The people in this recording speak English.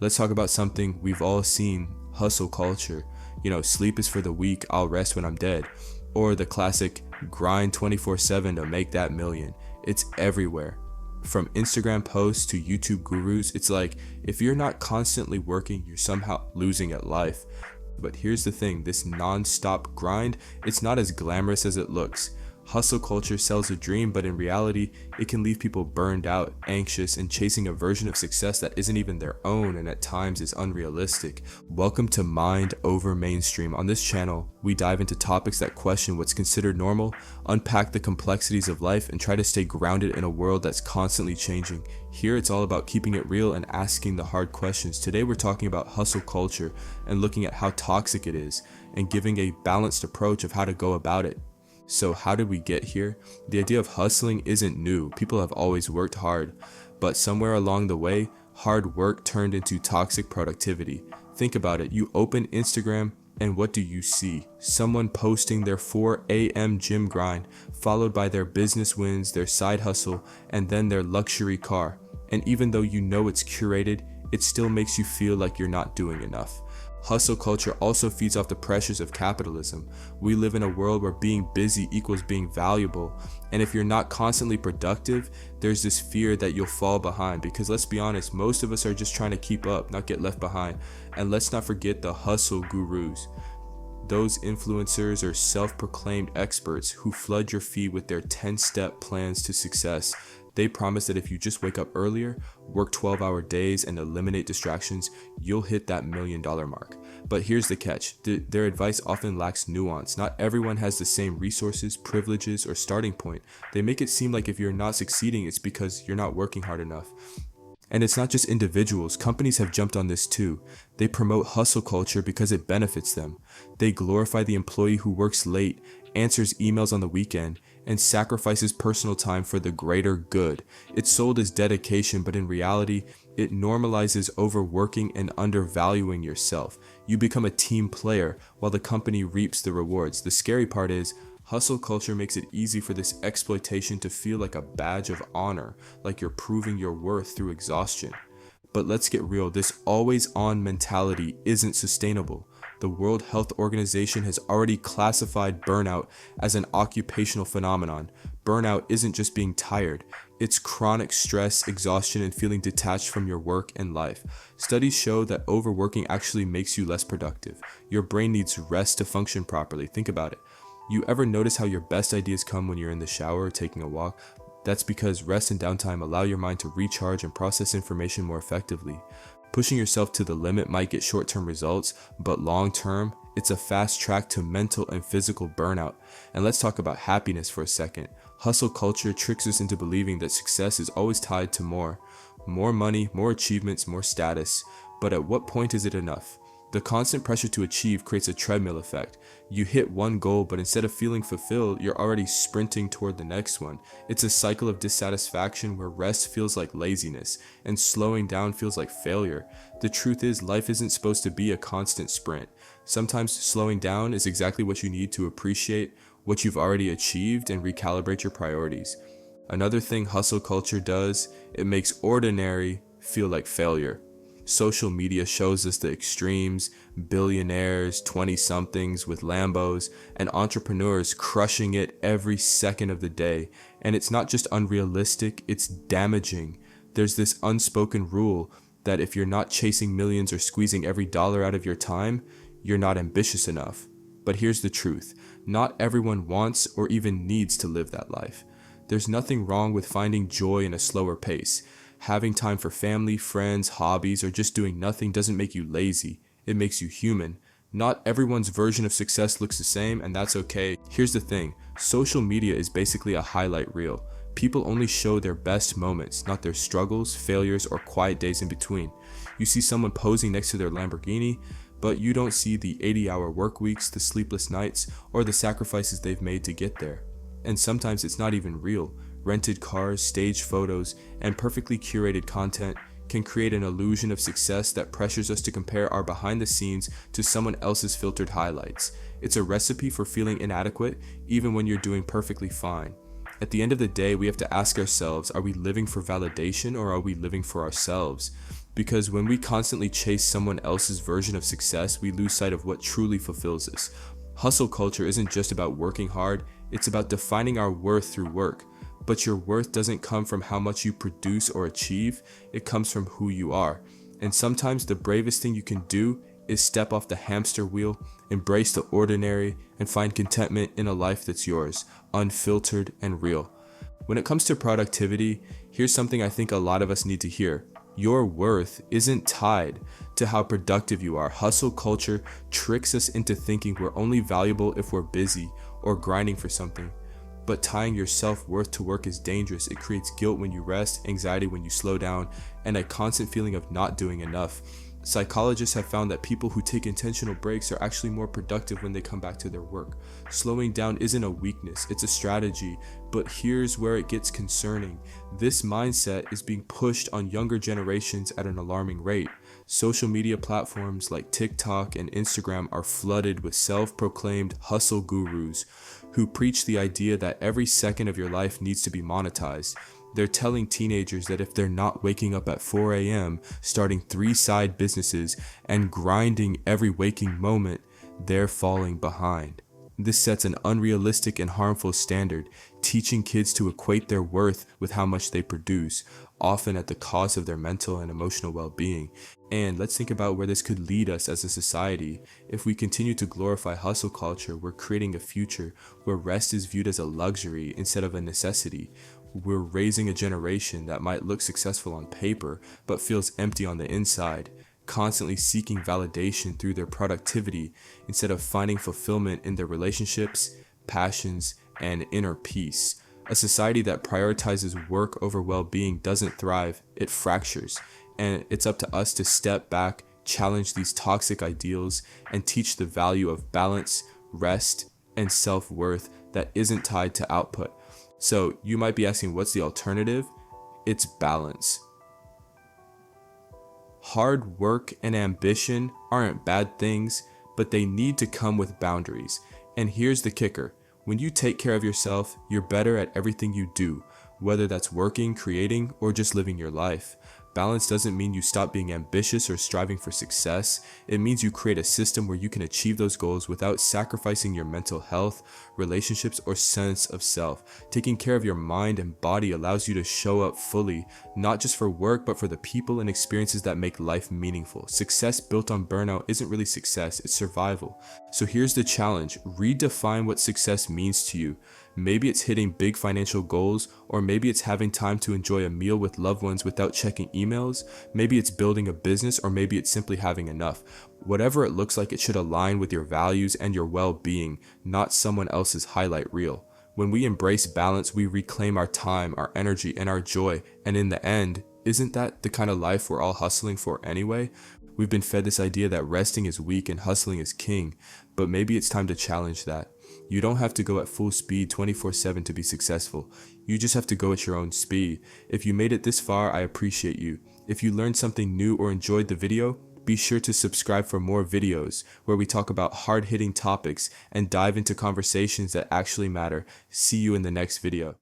Let's talk about something we've all seen: hustle culture. Sleep is for the weak, I'll rest when I'm dead. Or the classic grind 24/7 to make that million. It's everywhere. From Instagram posts to YouTube gurus, it's like if you're not constantly working, you're somehow losing at life. But here's the thing, this non-stop grind, it's not as glamorous as it looks. Hustle culture sells a dream, but in reality, it can leave people burned out, anxious, and chasing a version of success that isn't even their own and at times is unrealistic. Welcome to Mind Over Mainstream. On this channel, we dive into topics that question what's considered normal, unpack the complexities of life, and try to stay grounded in a world that's constantly changing. Here, it's all about keeping it real and asking the hard questions. Today, we're talking about hustle culture and looking at how toxic it is and giving a balanced approach of how to go about it. So how did we get here? The idea of hustling isn't new. People have always worked hard, but somewhere along the way, hard work turned into toxic productivity. Think about it. You open Instagram and what do you see? Someone posting their 4 a.m. gym grind, followed by their business wins, their side hustle, and then their luxury car. And even though you know it's curated, it still makes you feel like you're not doing enough. Hustle culture also feeds off the pressures of capitalism. We live in a world where being busy equals being valuable, and if you're not constantly productive, there's this fear that you'll fall behind, because let's be honest, most of us are just trying to keep up, not get left behind. And let's not forget the hustle gurus. Those influencers or self-proclaimed experts who flood your feed with their 10-step plans to success. They promise that if you just wake up earlier, work 12-hour days, and eliminate distractions, you'll hit that $1 million mark. But here's the catch. Their advice often lacks nuance. Not everyone has the same resources, privileges, or starting point. They make it seem like if you're not succeeding, it's because you're not working hard enough. And it's not just individuals. Companies have jumped on this too. They promote hustle culture because it benefits them. They glorify the employee who works late, answers emails on the weekend, and sacrifices personal time for the greater good. It's sold as dedication, but in reality, it normalizes overworking and undervaluing yourself. You become a team player while the company reaps the rewards. The scary part is, hustle culture makes it easy for this exploitation to feel like a badge of honor, like you're proving your worth through exhaustion. But let's get real, this always-on mentality isn't sustainable. The World Health Organization has already classified burnout as an occupational phenomenon. Burnout isn't just being tired, it's chronic stress, exhaustion, and feeling detached from your work and life. Studies show that overworking actually makes you less productive. Your brain needs rest to function properly. Think about it. You ever notice how your best ideas come when you're in the shower or taking a walk? That's because rest and downtime allow your mind to recharge and process information more effectively. Pushing yourself to the limit might get short-term results, but long-term, it's a fast track to mental and physical burnout. And let's talk about happiness for a second. Hustle culture tricks us into believing that success is always tied to more money, more achievements, more status. But at what point is it enough? The constant pressure to achieve creates a treadmill effect. You hit one goal, but instead of feeling fulfilled, you're already sprinting toward the next one. It's a cycle of dissatisfaction where rest feels like laziness and slowing down feels like failure. The truth is, life isn't supposed to be a constant sprint. Sometimes slowing down is exactly what you need to appreciate what you've already achieved and recalibrate your priorities. Another thing hustle culture does, it makes ordinary feel like failure. Social media shows us the extremes: billionaires, 20-somethings with Lambos, and entrepreneurs crushing it every second of the day. And it's not just unrealistic, it's damaging. There's this unspoken rule that if you're not chasing millions or squeezing every dollar out of your time, you're not ambitious enough. But here's the truth. Not everyone wants or even needs to live that life. There's nothing wrong with finding joy in a slower pace. Having time for family, friends, hobbies, or just doing nothing doesn't make you lazy. It makes you human. Not everyone's version of success looks the same, and that's okay. Here's the thing. Social media is basically a highlight reel. People only show their best moments, not their struggles, failures, or quiet days in between. You see someone posing next to their Lamborghini, but you don't see the 80-hour work weeks, the sleepless nights, or the sacrifices they've made to get there. And sometimes it's not even real. Rented cars, staged photos, and perfectly curated content can create an illusion of success that pressures us to compare our behind the scenes to someone else's filtered highlights. It's a recipe for feeling inadequate even when you're doing perfectly fine. At the end of the day, we have to ask ourselves, are we living for validation or are we living for ourselves? Because when we constantly chase someone else's version of success, we lose sight of what truly fulfills us. Hustle culture isn't just about working hard, it's about defining our worth through work. But your worth doesn't come from how much you produce or achieve, it comes from who you are. And sometimes the bravest thing you can do is step off the hamster wheel, embrace the ordinary, and find contentment in a life that's yours, unfiltered and real. When it comes to productivity, here's something I think a lot of us need to hear. Your worth isn't tied to how productive you are. Hustle culture tricks us into thinking we're only valuable if we're busy or grinding for something. But tying your self-worth to work is dangerous. It creates guilt when you rest, anxiety when you slow down, and a constant feeling of not doing enough. Psychologists have found that people who take intentional breaks are actually more productive when they come back to their work. Slowing down isn't a weakness, it's a strategy, but here's where it gets concerning. This mindset is being pushed on younger generations at an alarming rate. Social media platforms like TikTok and Instagram are flooded with self-proclaimed hustle gurus who preach the idea that every second of your life needs to be monetized. They're telling teenagers that if they're not waking up at 4 a.m., starting 3 side businesses, and grinding every waking moment, they're falling behind. This sets an unrealistic and harmful standard, teaching kids to equate their worth with how much they produce, often at the cost of their mental and emotional well-being. And let's think about where this could lead us as a society. If we continue to glorify hustle culture, we're creating a future where rest is viewed as a luxury instead of a necessity. We're raising a generation that might look successful on paper, but feels empty on the inside, constantly seeking validation through their productivity instead of finding fulfillment in their relationships, passions, and inner peace. A society that prioritizes work over well-being doesn't thrive, it fractures. And it's up to us to step back, challenge these toxic ideals, and teach the value of balance, rest, and self-worth that isn't tied to output. So you might be asking, what's the alternative? It's balance. Hard work and ambition aren't bad things, but they need to come with boundaries. And here's the kicker. When you take care of yourself, you're better at everything you do, whether that's working, creating, or just living your life. Balance doesn't mean you stop being ambitious or striving for success. It means you create a system where you can achieve those goals without sacrificing your mental health, relationships, or sense of self. Taking care of your mind and body allows you to show up fully, not just for work, but for the people and experiences that make life meaningful. Success built on burnout isn't really success, it's survival. So here's the challenge. Redefine what success means to you. Maybe it's hitting big financial goals, or maybe it's having time to enjoy a meal with loved ones without checking emails. Maybe it's building a business, or maybe it's simply having enough. Whatever it looks like, it should align with your values and your well-being, not someone else's highlight reel. When we embrace balance, we reclaim our time, our energy, and our joy. And in the end, isn't that the kind of life we're all hustling for anyway? We've been fed this idea that resting is weak and hustling is king, but maybe it's time to challenge that. You don't have to go at full speed 24/7 to be successful. You just have to go at your own speed. If you made it this far, I appreciate you. If you learned something new or enjoyed the video, be sure to subscribe for more videos where we talk about hard-hitting topics and dive into conversations that actually matter. See you in the next video.